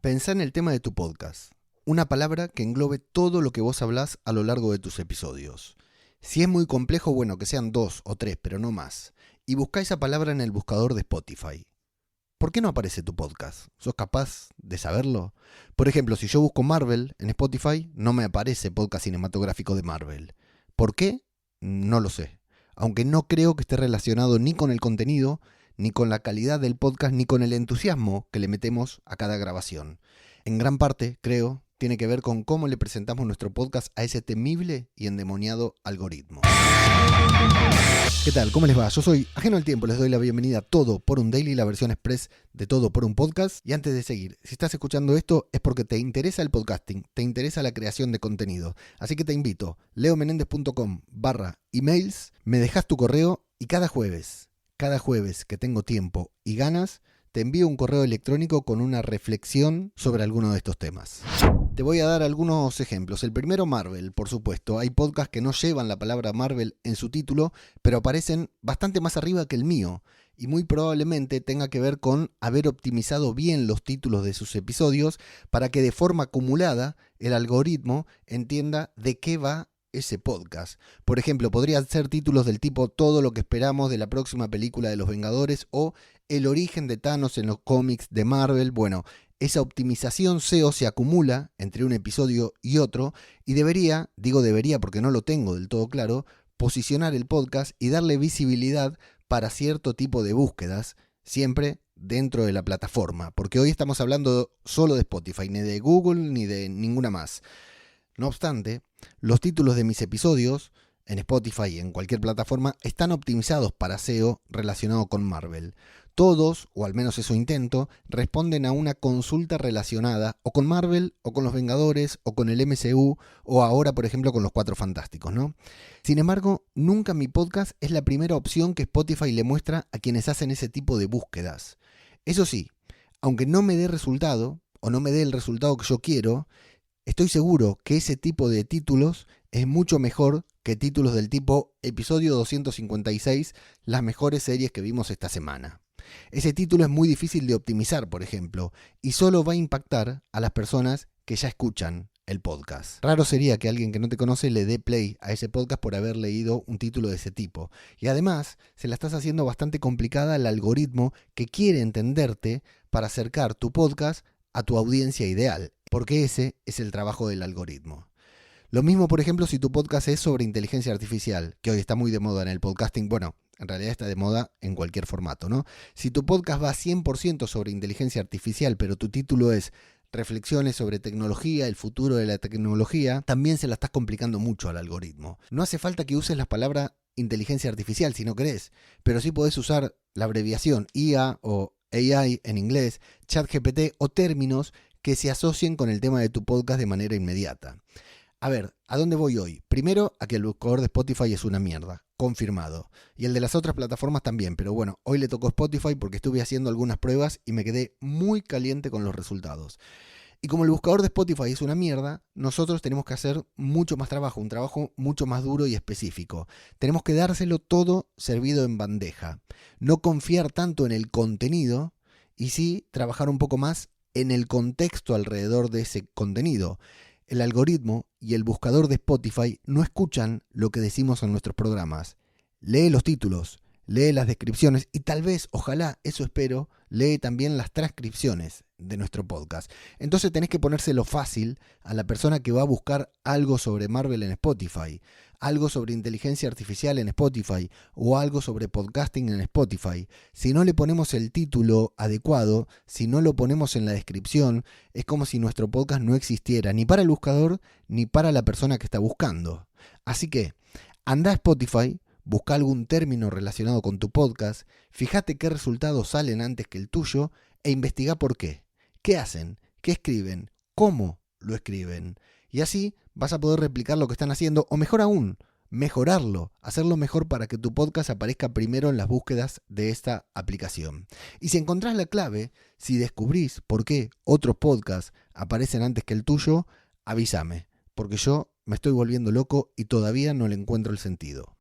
Pensá en el tema de tu podcast. Una palabra que englobe todo lo que vos hablás a lo largo de tus episodios. Si es muy complejo, bueno, que sean 2 o 3, pero no más. Y buscá esa palabra en el buscador de Spotify. ¿Por qué no aparece tu podcast? ¿Sos capaz de saberlo? Por ejemplo, si yo busco Marvel en Spotify, no me aparece podcast cinematográfico de Marvel. ¿Por qué? No lo sé. Aunque no creo que esté relacionado ni con el contenido, ni con la calidad del podcast, ni con el entusiasmo que le metemos a cada grabación. En gran parte, creo, tiene que ver con cómo le presentamos nuestro podcast a ese temible y endemoniado algoritmo. ¿Qué tal? ¿Cómo les va? Yo soy Ajeno al Tiempo, les doy la bienvenida a Todo por un Daily, la versión express de Todo por un Podcast. Y antes de seguir, si estás escuchando esto es porque te interesa el podcasting, te interesa la creación de contenido. Así que te invito, leomenendez.com/emails, me dejas tu correo y cada jueves que tengo tiempo y ganas, te envío un correo electrónico con una reflexión sobre alguno de estos temas. Te voy a dar algunos ejemplos. El primero, Marvel, por supuesto. Hay podcasts que no llevan la palabra Marvel en su título, pero aparecen bastante más arriba que el mío. Y muy probablemente tenga que ver con haber optimizado bien los títulos de sus episodios para que de forma acumulada el algoritmo entienda de qué va ese podcast. Por ejemplo, podrían ser títulos del tipo Todo lo que esperamos de la próxima película de los Vengadores o El origen de Thanos en los cómics de Marvel. Bueno, esa optimización SEO se acumula entre un episodio y otro y debería porque no lo tengo del todo claro, posicionar el podcast y darle visibilidad para cierto tipo de búsquedas, siempre dentro de la plataforma, porque hoy estamos hablando solo de Spotify, ni de Google ni de ninguna más. No obstante, los títulos de mis episodios en Spotify y en cualquier plataforma están optimizados para SEO relacionado con Marvel. Todos, o al menos eso intento, responden a una consulta relacionada o con Marvel, o con los Vengadores, o con el MCU, o ahora, por ejemplo, con los Cuatro Fantásticos, ¿no? Sin embargo, nunca mi podcast es la primera opción que Spotify le muestra a quienes hacen ese tipo de búsquedas. Eso sí, aunque no me dé resultado, o no me dé el resultado que yo quiero, estoy seguro que ese tipo de títulos es mucho mejor que títulos del tipo Episodio 256, las mejores series que vimos esta semana. Ese título es muy difícil de optimizar, por ejemplo, y solo va a impactar a las personas que ya escuchan el podcast. Raro sería que alguien que no te conoce le dé play a ese podcast por haber leído un título de ese tipo. Y además, se la estás haciendo bastante complicada al algoritmo que quiere entenderte para acercar tu podcast a tu audiencia ideal, porque ese es el trabajo del algoritmo. Lo mismo, por ejemplo, si tu podcast es sobre inteligencia artificial, que hoy está muy de moda en el podcasting, bueno, en realidad está de moda en cualquier formato, ¿no? Si tu podcast va 100% sobre inteligencia artificial, pero tu título es Reflexiones sobre tecnología, el futuro de la tecnología, también se la estás complicando mucho al algoritmo. No hace falta que uses la palabra inteligencia artificial si no querés, pero sí podés usar la abreviación IA o AI en inglés, ChatGPT o términos que se asocien con el tema de tu podcast de manera inmediata. A ver, ¿a dónde voy hoy? Primero, a que el buscador de Spotify es una mierda, confirmado. Y el de las otras plataformas también, pero bueno, hoy le tocó Spotify porque estuve haciendo algunas pruebas y me quedé muy caliente con los resultados. Y como el buscador de Spotify es una mierda, nosotros tenemos que hacer mucho más trabajo, un trabajo mucho más duro y específico. Tenemos que dárselo todo servido en bandeja. No confiar tanto en el contenido y sí trabajar un poco más en el contexto alrededor de ese contenido. El algoritmo y el buscador de Spotify no escuchan lo que decimos en nuestros programas. Lee los títulos, lee las descripciones y tal vez, ojalá, eso espero, lee también las transcripciones de nuestro podcast. Entonces tenés que ponérselo fácil a la persona que va a buscar algo sobre Marvel en Spotify, algo sobre inteligencia artificial en Spotify o algo sobre podcasting en Spotify. Si no le ponemos el título adecuado, si no lo ponemos en la descripción, es como si nuestro podcast no existiera ni para el buscador ni para la persona que está buscando. Así que, anda a Spotify, busca algún término relacionado con tu podcast, fíjate qué resultados salen antes que el tuyo e investiga por qué. ¿Qué hacen? ¿Qué escriben? ¿Cómo lo escriben? Y así vas a poder replicar lo que están haciendo, o mejor aún, mejorarlo, hacerlo mejor para que tu podcast aparezca primero en las búsquedas de esta aplicación. Y si encontrás la clave, si descubrís por qué otros podcasts aparecen antes que el tuyo, avísame, porque yo me estoy volviendo loco y todavía no le encuentro el sentido.